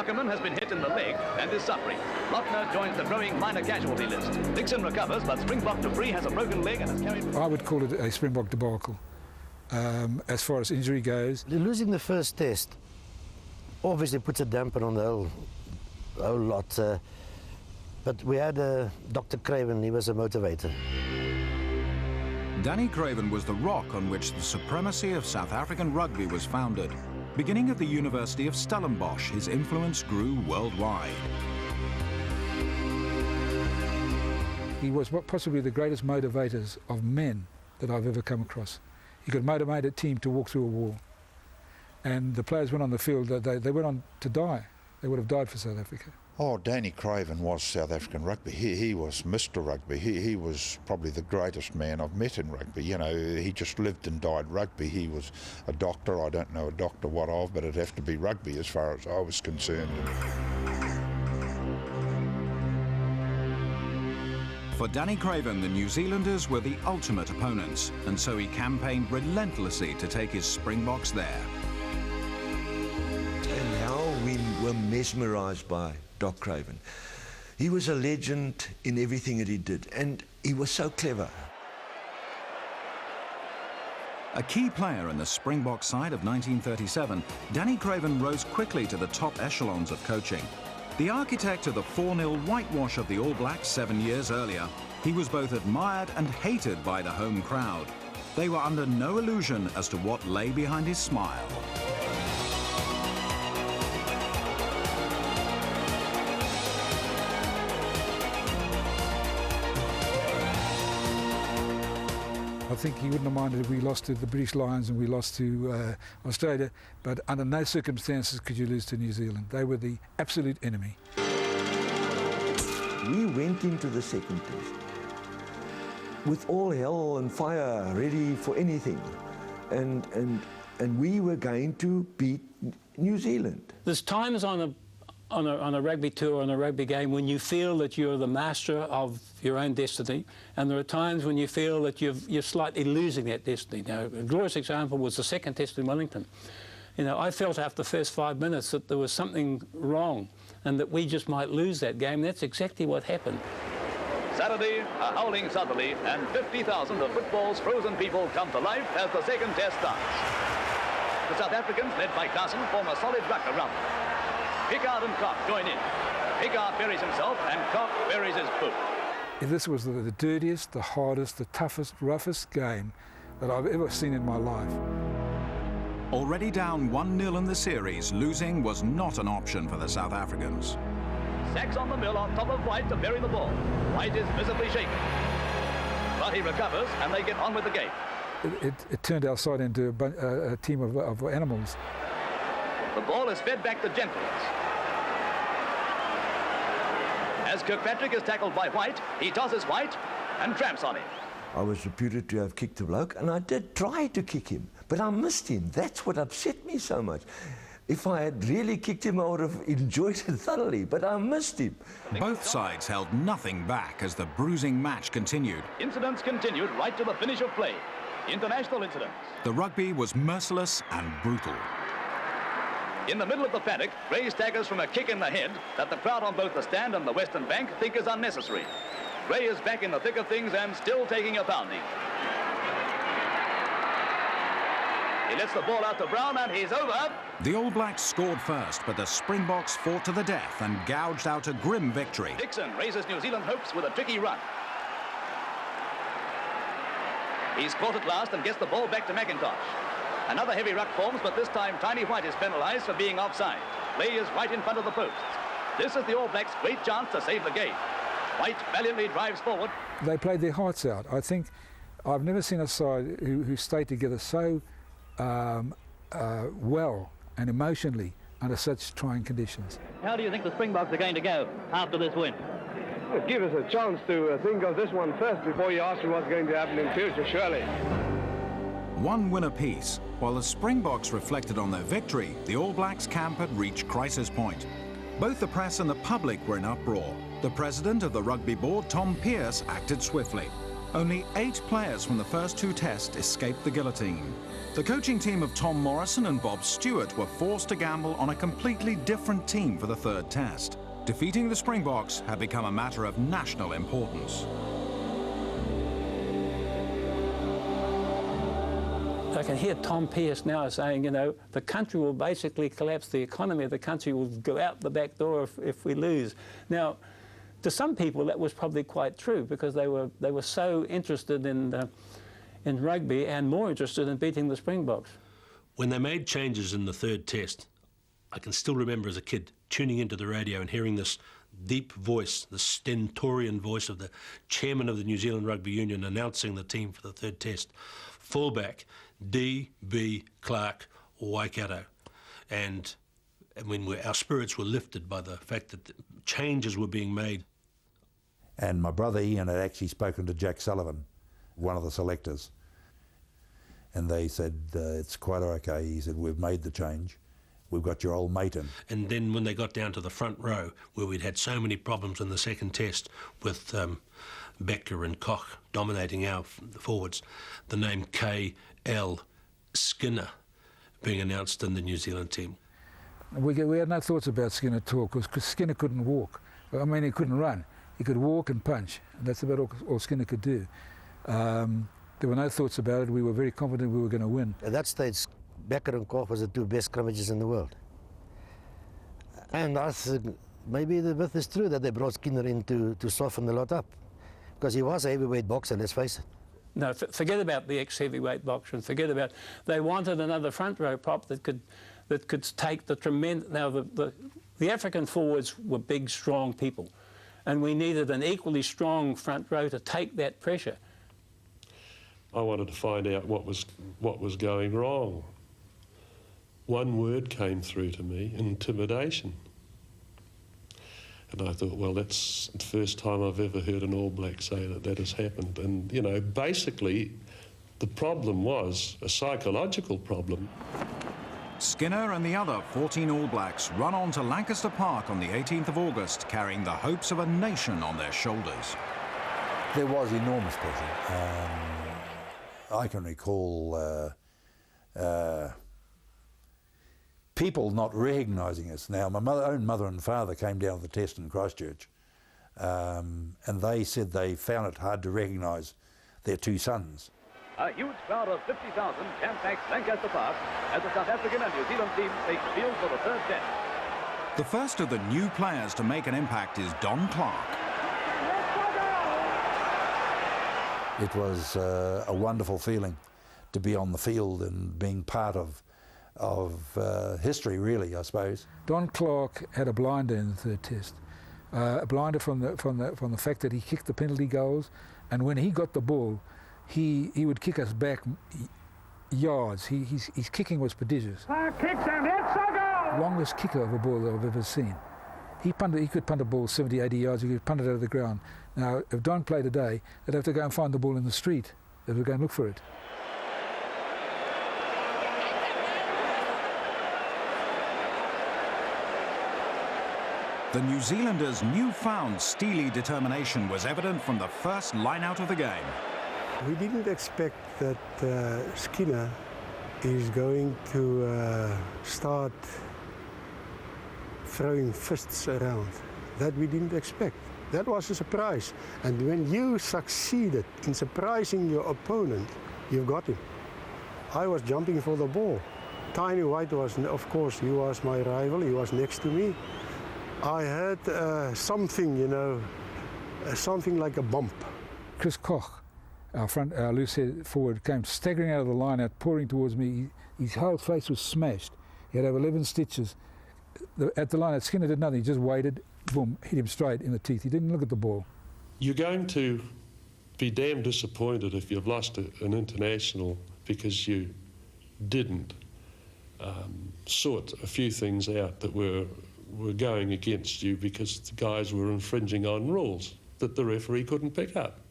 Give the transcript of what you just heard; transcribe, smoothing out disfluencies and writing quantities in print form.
Ackerman has been hit in the leg and is suffering. Lochner joins the growing minor casualty list. Dixon recovers, but Springbok debris has a broken leg and is carried... I would call it a Springbok debacle. As far as injury goes. Losing the first test obviously puts a damper on the whole lot. But we had Dr. Craven, he was a motivator. Danny Craven was the rock on which the supremacy of South African rugby was founded. Beginning at the University of Stellenbosch, his influence grew worldwide. He was possibly the greatest motivators of men that I've ever come across. He could motivate a team to walk through a wall. And the players went on the field, they went on to die. They would have died for South Africa. Oh, Danny Craven was South African rugby. He was Mr. Rugby. He was probably the greatest man I've met in rugby. You know, he just lived and died rugby. He was a doctor. I don't know a doctor what of, but it'd have to be rugby as far as I was concerned. For Danny Craven, the New Zealanders were the ultimate opponents, and so he campaigned relentlessly to take his Springboks there. And how we were mesmerised by Doc Craven. He was a legend in everything that he did, and he was so clever. A key player in the Springbok side of 1937, Danny Craven rose quickly to the top echelons of coaching. The architect of the 4-0 whitewash of the All Blacks 7 years earlier, he was both admired and hated by the home crowd. They were under no illusion as to what lay behind his smile. I think he wouldn't have minded if we lost to the British Lions and we lost to Australia, but under no circumstances could you lose to New Zealand. They were the absolute enemy. We went into the second test with all hell and fire ready for anything, and we were going to beat New Zealand. There's times on a rugby tour, on a rugby game, when you feel that you're the master of your own destiny, and there are times when you feel that you're slightly losing that destiny. Now, a glorious example was the second test in Wellington. You know, I felt after the first 5 minutes that there was something wrong and that we just might lose that game. That's exactly what happened. Saturday, a howling southerly, and 50,000 of football's frozen people come to life as the second test starts. The South Africans, led by Carson, form a solid ruck around them. Pickard and Koch join in. Pickard buries himself and Koch buries his boot. This was the dirtiest, the hardest, the toughest, roughest game that I've ever seen in my life. Already down 1-0 in the series, losing was not an option for the South Africans. Sacks on the mill on top of White to bury the ball. White is visibly shaken. But he recovers and they get on with the game. It turned our side into a team of animals. The ball is fed back to Gentles. As Kirkpatrick is tackled by White, he tosses White and tramps on him. I was reputed to have kicked the bloke, and I did try to kick him, but I missed him. That's what upset me so much. If I had really kicked him, I would have enjoyed it thoroughly, but I missed him. Both sides held nothing back as the bruising match continued. Incidents continued right to the finish of play. International incidents. The rugby was merciless and brutal. In the middle of the paddock, Gray staggers from a kick in the head that the crowd on both the stand and the Western Bank think is unnecessary. Gray is back in the thick of things and still taking a pounding. He lets the ball out to Brown and he's over. The All Blacks scored first, but the Springboks fought to the death and gouged out a grim victory. Dixon raises New Zealand hopes with a tricky run. He's caught at last and gets the ball back to McIntosh. Another heavy ruck forms, but this time Tiny White is penalised for being offside. Play is right in front of the posts. This is the All Blacks' great chance to save the game. White valiantly drives forward. They played their hearts out. I think I've never seen a side who stayed together so well and emotionally under such trying conditions. How do you think the Springboks are going to go after this win? Well, give us a chance to think of this one first before you ask me what's going to happen in future, surely. One win apiece. While the Springboks reflected on their victory, the All Blacks camp had reached crisis point. Both the press and the public were in uproar. The president of the rugby board, Tom Pearce, acted swiftly. Only 8 players from the first 2 tests escaped the guillotine. The coaching team of Tom Morrison and Bob Stewart were forced to gamble on a completely different team for the 3rd test. Defeating the Springboks had become a matter of national importance. I can hear Tom Pearce now saying, you know, the country will basically collapse, the economy of the country will go out the back door if we lose. Now, to some people that was probably quite true, because they were so interested in rugby and more interested in beating the Springboks. When they made changes in the 3rd test, I can still remember as a kid tuning into the radio and hearing this deep voice, the stentorian voice of the chairman of the New Zealand Rugby Union announcing the team for the 3rd test. Fullback, D.B. Clark, Waikato. And when our spirits were lifted by the fact that the changes were being made. And my brother Ian had actually spoken to Jack Sullivan, one of the selectors. And they said, it's quite okay. He said, we've made the change. We've got your old mate in. And then when they got down to the front row, where we'd had so many problems in the 2nd test with Becker and Koch dominating our forwards, the name K.L. Skinner being announced in the New Zealand team. We had no thoughts about Skinner at all, because Skinner couldn't walk. I mean, he couldn't run. He could walk and punch, and that's about all Skinner could do. There were no thoughts about it. We were very confident we were going to win. At that stage, Becker and Koch was the 2 best scrummagers in the world. And I said, maybe the myth is true that they brought Skinner in to soften the lot up. Because he was a heavyweight boxer, let's face it. No, forget about the ex-heavyweight boxer and forget about... They wanted another front row prop that could take the tremendous... Now, the African forwards were big, strong people, and we needed an equally strong front row to take that pressure. I wanted to find out what was going wrong. One word came through to me: intimidation. And I thought, well, that's the first time I've ever heard an All Black say that has happened. And, you know, basically, the problem was a psychological problem. Skinner and the other 14 All Blacks run on to Lancaster Park on the 18th of August, carrying the hopes of a nation on their shoulders. There was enormous pressure. I can recall people not recognising us. Now, my own mother and father came down to the test in Christchurch, and they said they found it hard to recognise their 2 sons. A huge crowd of 50,000 jam-packed Lancaster Park as the South African and New Zealand teams take the field for the 3rd test. The first of the new players to make an impact is Don Clark. It was a wonderful feeling to be on the field and being part of history, really, I suppose. Don Clark had a blinder in the 3rd test, a blinder from the fact that he kicked the penalty goals, and when he got the ball, he would kick us back yards. His kicking was prodigious. Kicks and hits a goal! Longest kicker of a ball that I've ever seen. He could punt a ball 70, 80 yards. He could punt it out of the ground. Now, if Don played today, they'd have to go and find the ball in the street. They would go and look for it. The New Zealanders' newfound steely determination was evident from the first line out of the game. We didn't expect that Skinner is going to start throwing fists around. That we didn't expect. That was a surprise. And when you succeeded in surprising your opponent, you've got him. I was jumping for the ball. Tiny White was, of course, he was my rival. He was next to me. I had something, you know, something like a bump. Chris Koch, our loose head forward, came staggering out of the line out, pouring towards me. His whole face was smashed. He had over 11 stitches. At the line, Skinner did nothing. He just waited, boom, hit him straight in the teeth. He didn't look at the ball. You're going to be damn disappointed if you've lost an international because you didn't sort a few things out that were going against you because the guys were infringing on rules that the referee couldn't pick up.